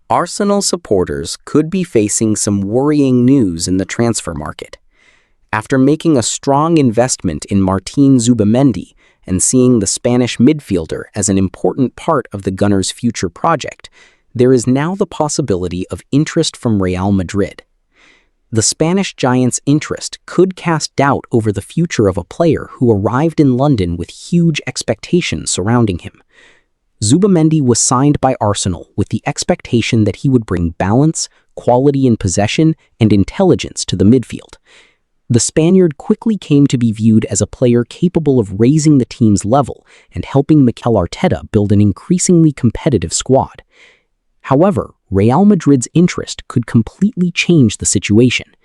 Arsenal supporters could be facing some worrying news in the transfer market. After making a strong investment in Martin ZUBIMENDI and seeing the Spanish midfielder as an important part of the Gunners' future project, there is now the possibility of interest from Real Madrid. The Spanish giants' interest could cast doubt over the future of a player who arrived in London with huge expectations surrounding him. ZUBIMENDI was signed by Arsenal with the expectation that he would bring balance, quality in possession, and intelligence to the midfield. The Spaniard quickly came to be viewed as a player capable of raising the team's level and helping Mikel Arteta build an increasingly competitive squad. However, Real Madrid's interest could completely change the situation.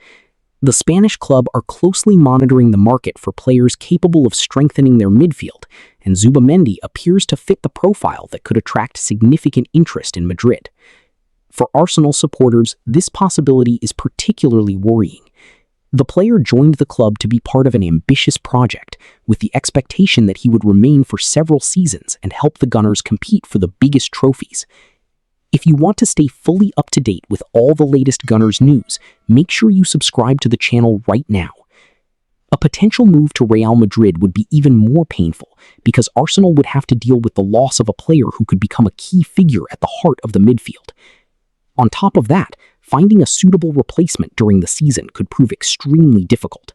The Spanish club are closely monitoring the market for players capable of strengthening their midfield, and ZUBIMENDI appears to fit the profile that could attract significant interest in Madrid. For Arsenal supporters, this possibility is particularly worrying. The player joined the club to be part of an ambitious project, with the expectation that he would remain for several seasons and help the Gunners compete for the biggest trophies. If you want to stay fully up to date with all the latest Gunners news, make sure you subscribe to the channel right now. A potential move to Real Madrid would be even more painful because Arsenal would have to deal with the loss of a player who could become a key figure at the heart of the midfield. On top of that, finding a suitable replacement during the season could prove extremely difficult.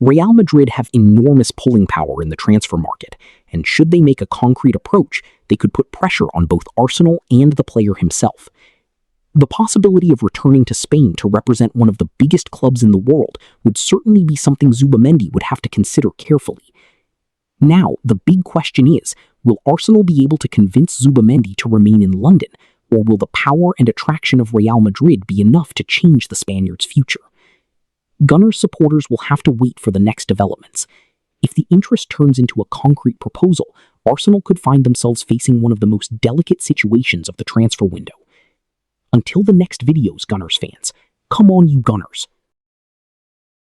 Real Madrid have enormous pulling power in the transfer market, and should they make a concrete approach, they could put pressure on both Arsenal and the player himself. The possibility of returning to Spain to represent one of the biggest clubs in the world would certainly be something ZUBIMENDI would have to consider carefully. Now, the big question is, will Arsenal be able to convince ZUBIMENDI to remain in London, or will the power and attraction of Real Madrid be enough to change the Spaniard's future? Gunners supporters will have to wait for the next developments. If the interest turns into a concrete proposal, Arsenal could find themselves facing one of the most delicate situations of the transfer window. Until the next videos, Gunners fans, come on you Gunners!